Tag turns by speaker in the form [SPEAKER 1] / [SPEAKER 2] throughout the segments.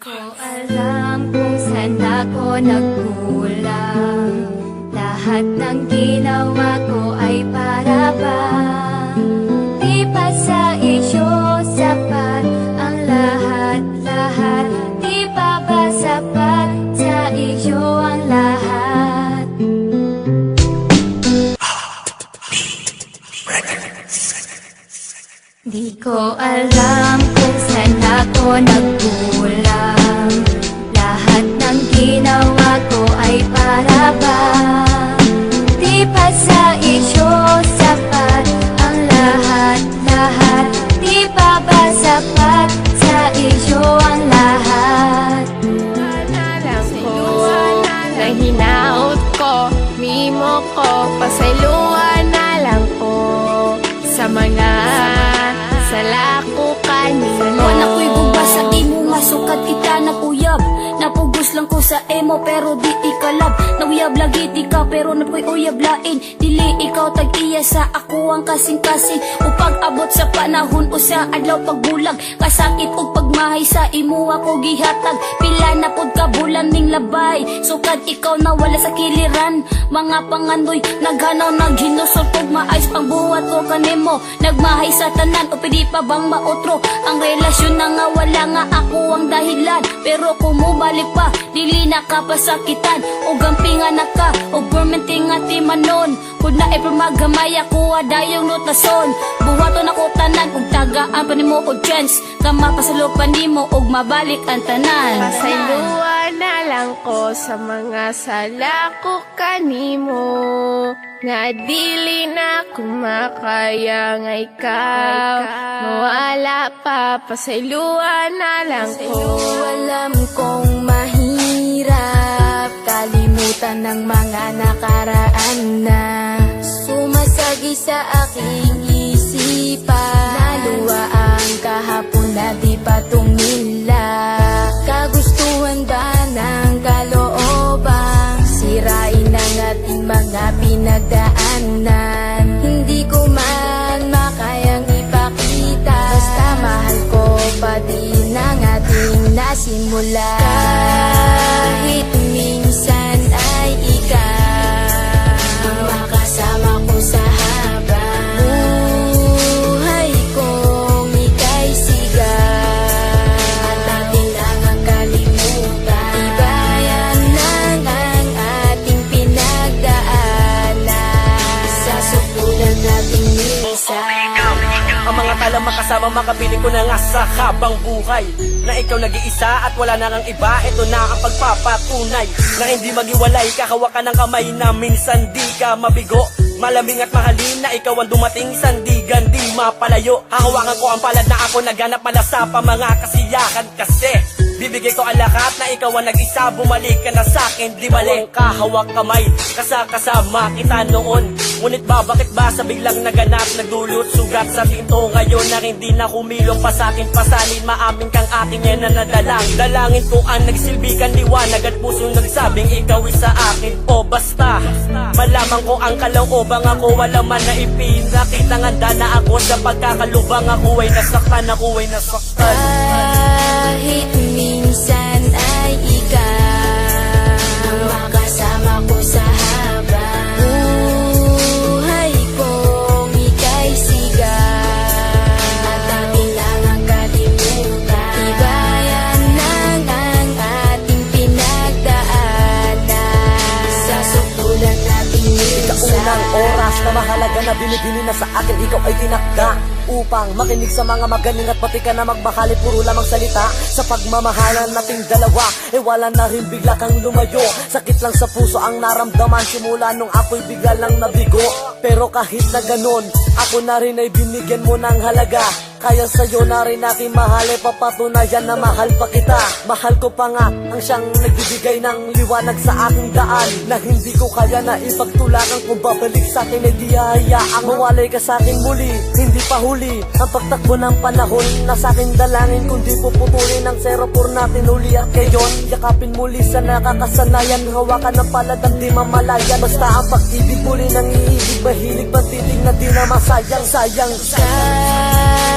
[SPEAKER 1] Ko alam kung saan ako nagkulang. Lahat ng ginawa ko ay para bang di pa sa iyo sapat ang lahat-lahat. Di pa ba sapat sa iyo ang lahat? Di ko alam kung saan ako nagkulang. Lahat ng ginawa ko ay para bang di pa sa iyo sapat ang lahat-lahat. Di pa ba sapat sa iyo ang lahat?
[SPEAKER 2] Alam ko na hinaut ko, mimo ko, pasayluan na lang ko sa mga salako kanino.
[SPEAKER 3] Ako'y bubasa, di mo masukat kita napuyab. Napugos lang ko sa emo pero di ikalab. Nauyab lagi di ka pero napoy uyab lain. Dili ikaw tag-iya sa ako ang kasing-kasing. Upag abot sa panahon o sa adlaw pagbulag. Kasakit o pagmahay sa imo ako gihatag. Pila na pod ka bulan ning labay. Sukad ikaw na wala sa kiliran. Mga pangandoy naghanaw naghinusol kog maayos pang buhat ko kanimo. Nagmahay sa tanan o pwede pa bang maotro. Ang relasyon na nga wala nga ako ang dahilan. Pero kung mubalik pa, dili na ka pasakitan. O gampingan na ka, o permenting nga timanon. Kung na ipermagamay ako adayong notason. Buhaton ako tanan, kung tagaan pa nimo o chance. Kama pasalupan nimo, og mabalik ang tanan.
[SPEAKER 2] Pasayluan na lang ko sa mga salako kanimo. Nga dili na kumakaya nga ikaw mawala pa, pasayluan na lang ko.
[SPEAKER 3] Alam kong mahirap kalimutan ng mga nakaraan na sumasagi sa aking isipan. Naluwa ang kahapon na di pa tumila. Kagustuhan ba ng kalooban? Sirain ang ating mga pinagdaanan. Hindi ko man makayang ipakita. Basta mahal ko pa din ang ating nasimula. Kahit minsan ay ikaw ang makasama ko sa habang buhay kong ika'y sigaw. At ating lang ang kalimutan. Ibayan lang ang ating pinagdaanan. Sa supulan nating minsan.
[SPEAKER 4] Ang mga talang makasama makapiling ko na nga sa habang buhay. Na ikaw nag-iisa at wala na ngang iba. Ito na ang pagpapatunay na hindi magiwalay. Kahawakan ng kamay na minsan di ka mabigo. Malamig at mahalin na ikaw ang dumating. Sandigan di mapalayo. Hahawakan ko ang palad na ako naganap malasa pa mga kasiyahan kasi bibigay ko ang lahat na ikaw ang nag-isa. Bumalik ka na sa'kin, di mali. Kahawak kamay, kasama kita noon. Ngunit bakit ba sa biglang naganap nagdulot sugat sa tinto ngayon na hindi na kumilong pa sa'kin. Pasalin maamin kang ating yan na nadalang. Dalangin ko ang nagsilbikan liwanag at puso nagsabing ikaw isa akin. O basta malaman ko ang kalooban ako wala man na ipinakitang handa na ako sa pagkakalubang. Ako ay nasaktan, ako ay nasaktan.
[SPEAKER 3] Kahit minsan ay ikaw ang makasama ko sa habang buhay kong ika'y sigaw. At ating lang ang kalimutan. Ibayan lang ang ating pinagdaanan. Sa supulan nating minsan.
[SPEAKER 4] Kaunang oras na mahalaga na binibini na sa akin ikaw ay tinakda upang makinig sa mga magaling at pati ka na magmahali. Puro lamang salita sa pagmamahalan nating dalawa. Wala na rin bigla kang lumayo. Sakit lang sa puso ang naramdaman simula nung ako'y bigla lang nabigo. Pero kahit na ganon, ako na rin ay binigyan mo ng halaga. Kaya sa'yo na rin aking mahal ay papatunayan na mahal pa kita. Mahal ko pa nga ang siyang nagbibigay ng liwanag sa aking daan. Na hindi ko kaya na ipagtulakan kung babalik sa'kin ay di hayaang mawalay ka sa'kin muli. Hindi pa huli ang pagtakbo ng panahon na sa'king dalangin. Kundi puputulin ang 04 natin uli at ngayon yakapin muli sa nakakasanayan. Hawakan ng palad ang di mamalayan. Basta ang pag-ibig muli nang iibig. Mahilig pagtitig na di na masayang. Sayang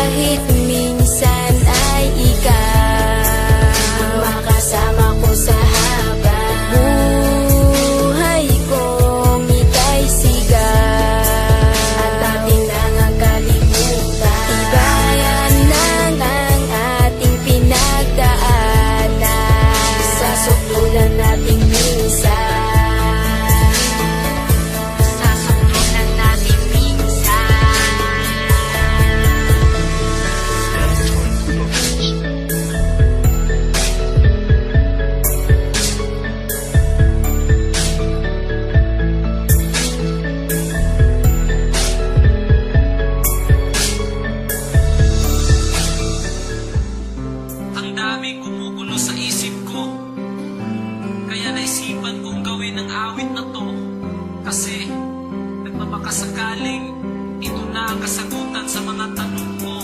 [SPEAKER 3] Kahit minsan ay ikaw ang kasama ko sa habang buhay kong ika'y sigat at ating nang kalimutan. Tibayan lang ang ating pinagdaanan sa sukdulan nating minsan. Sa sukdulan nating minsan.
[SPEAKER 5] Ang daming gumugulo sa isip ko, kaya naisipan kong gawin ang awit na to. Kasi nagmamakassakaling ito na ang kasagutan sa mga tanong ko.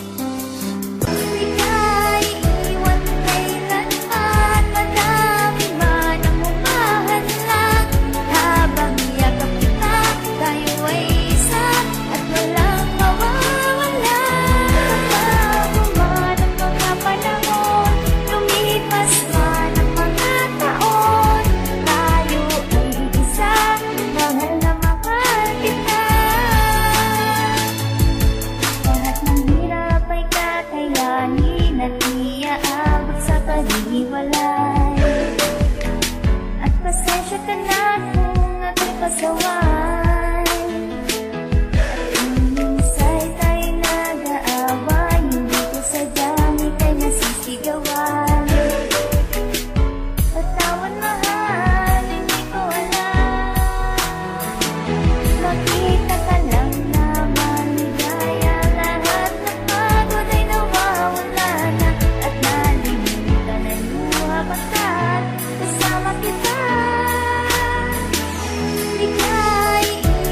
[SPEAKER 1] Ika'y iwan kailanman, madami man ang humahadlang. Habang yakap kita, tayo ay isa at walang mawawala. Bago man ang mga panahon, lumipas man ang mga taon, tayo ay isa, mahal na mahal kita. Lahat ng hirap ay kakayanin at iaabot sa paghiwalay. At pasensya ka na kung ako'y pasaway. At kung minsa'y tayo'y nag-aaway, hindi ko sadyang ika'y nasisigawan. Patawan mahal, hindi ko alam. Makita ka lang naman ligaya, lahat ng pagod ay nawawala na at nalilimutan ang luha pagkat kasama kita. Ika'y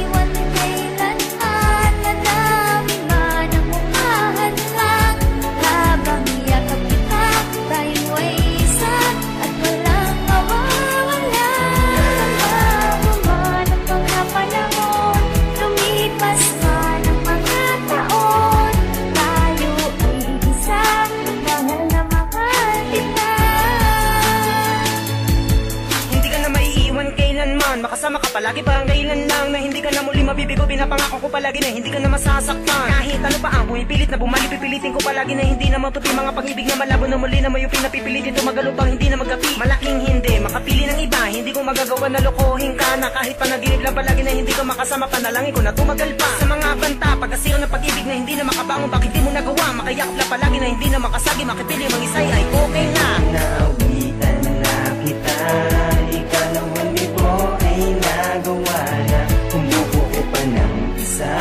[SPEAKER 1] iwan kailanman, madami man ang humahadlang. Habang yakap kita, tayo ay isa at walang mawawala. Bago man ang mga panahon, lumipas man ang mga taon, tayo ay isa, mahal na mahal kita.
[SPEAKER 6] Hindi ka na maiiwan kailanman, makasama ka palagi parang kailan lang. Na hindi ka na muli mabibigo, pinapangako ko palagi na hindi ka na masasaktan. Kahit ano pa ang pumipilit na bumalik, pipilitin ko palagi na hindi na matupi. Mga pag-ibig na malabo na muli na mayupi, na pipilitin tumagalo pang hindi na magkapi. Malaking hindi, makapili ng iba, hindi ko magagawa na lokohin ka na. Kahit panaginip lang palagi na hindi ko makasama, panalangin ko na tumagal pa. Sa mga banta, pagkasiro ng pag-ibig na hindi na makabangon, bakit di mo nagawa? Makayakap na palagi na hindi na makasagi, makipili mang isay ay okay na.
[SPEAKER 7] Naawitan na kita, ikalawang libo ay nagawa na. Kung bubuo pa ng isa,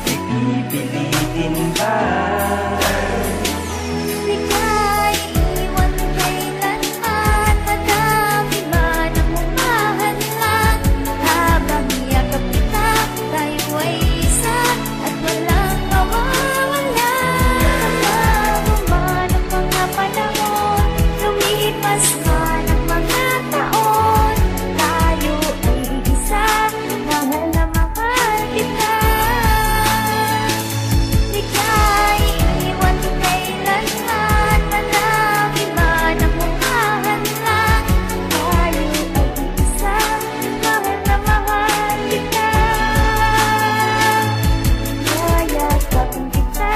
[SPEAKER 7] ipipilitin ba?
[SPEAKER 1] Ika'y iwan kailanman, madami man ang humahadlang. Habang yakap kita, tayo ay isa at walang mawawala. Bago man ang mga panahon, lumipas man ang mga taon, tayo ay isa, mahal na mahal kita. Ika'y iwan kailanman, madami man ang humahadlang. Tayo ay isa, mahal na mahal kita. Yayakapin kita,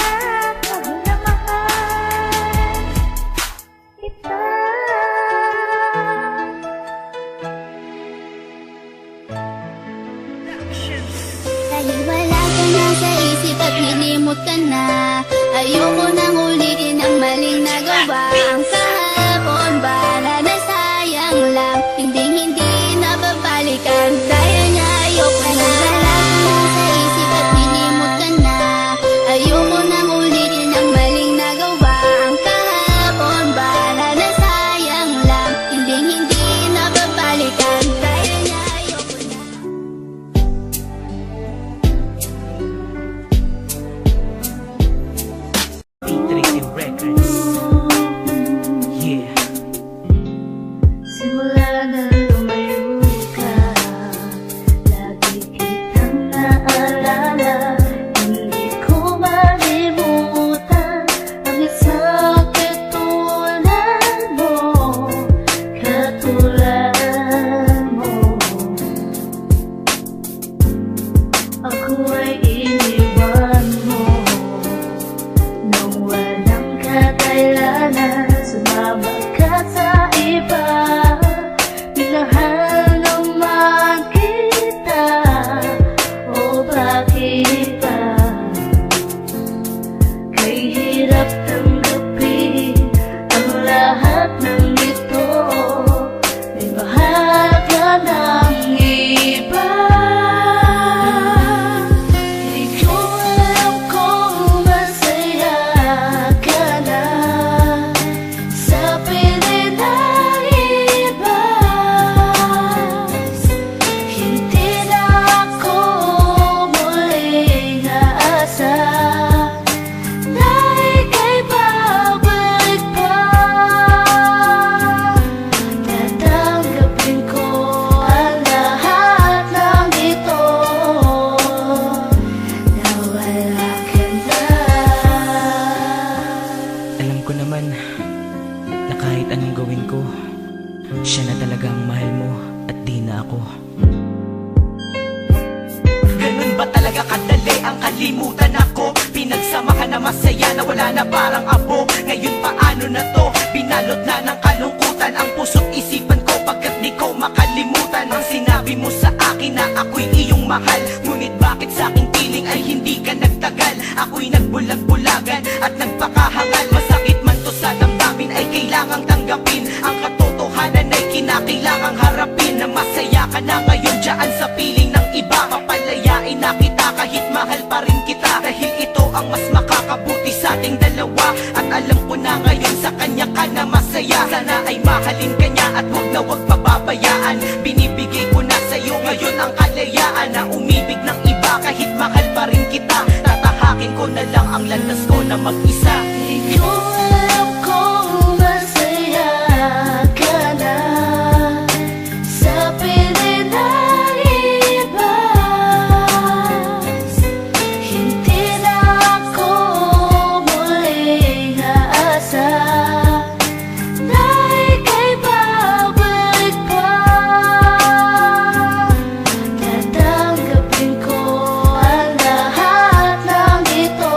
[SPEAKER 1] mahal na mahal kita.
[SPEAKER 3] Dahil wala ka na sa isip at nilimot ka na, ayoko nang ulitin ang maling nagawa. Ang kahapon ba na nasayang lang, hindi na babalikan. Dahil niya ayoko na. Wala ka na sa isip at nilimot ka na, ayoko nang ulitin ang maling nagawa. Ang kahapon ba na nasayang lang, hindi na babalikan. Dahil niya ayoko na.
[SPEAKER 7] P3 Records. Yeah.
[SPEAKER 5] ako. Ganun ba talaga kadali ang kalimutan ako? Pinagsama ka na masaya na wala na parang abo. Ngayon paano na to? Binalot na ng kalungkutan ang puso't isipan ko pagkat di ko makalimutan ang sinabi mo sa akin na ako'y iyong mahal. Ngunit bakit sa aking piling ay hindi ka nagtagal? Ako'y nagbulag-bulagan at nagpakahangal. Masakit man to sa damdamin ay kailangang tanggapin. Ang katotohanan ay kinakailangang harapin. Na masaya ka na ngayon dyan sa piling ng iba. Papalayain na kita kahit mahal pa rin kita. Dahil ito ang mas makakabuti sa ating dalawa. At alam ko na ngayon sa kanya ka na masaya. Sana ay mahalin ka niya at huwag na huwag pababayaan. Binibigay ko na sa'yo ngayon ang kalayaan na umibig ng iba kahit mahal pa rin kita. Tatahakin ko na lang ang landas ko na mag-isa.
[SPEAKER 1] Di ko alam kung masaya ka na sa piling ng iba. Hindi na ako muling aasa na ika'y babalik pa. Tatanggapin ko ang lahat ng ito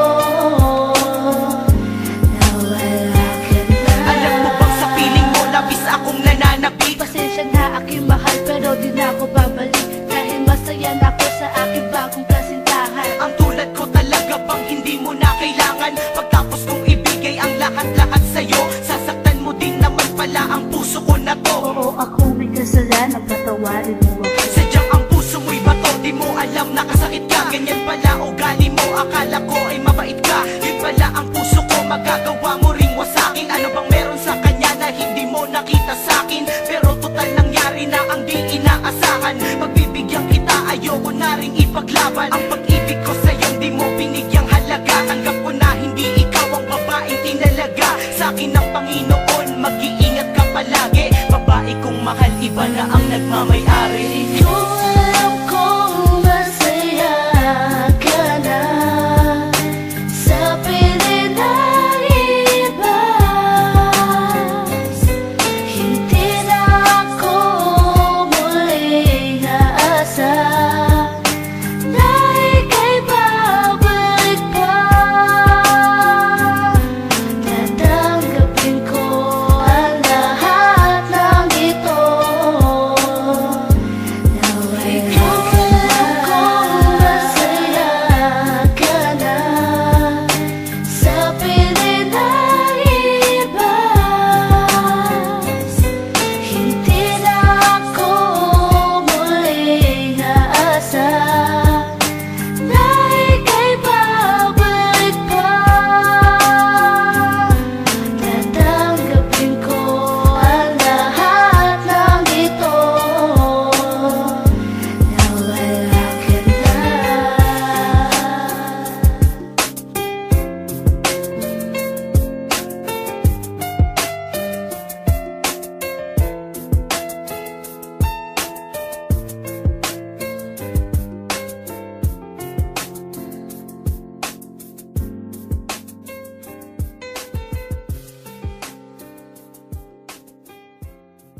[SPEAKER 1] na wala ka na.
[SPEAKER 5] Alam mo bang sa piling mo labis akong nananabik?
[SPEAKER 1] Pasensya na aking mahal pero di na ako babalik. Dahil masaya na ako sa aking bagong kasintahan.
[SPEAKER 5] Ang tulad ko talaga bang hindi mo na kailangan? Pagtapos kong ibigay ang lahat-lahat sa'yo, sasaktan mo din naman pala ang puso ko na to.
[SPEAKER 1] Oo, ako may kasalanan, patawarin mo ako.
[SPEAKER 5] Sadyang ang puso mo'y bato, di mo alam nakasakit ka. Ganyan pala ugali mo, akala ko ay mabait ka. Yun pala ang puso ko, magagawa mo ring wasakin. Ano bang meron sa kanya na hindi mo nakita sa'kin? Pero total nangyari na ang di inaasahan. Pagbibigyan kita, ayoko na ring ipaglaban. Ang pag-ibig ko sa'yo, di mo binigyang halaga. Tanggap ko na hindi ikaw ang babaeng tinalaga. Sa'kin ang Panginoon, mag-iingat ka palagi. Babae kong mahal, iba na ang nagmamay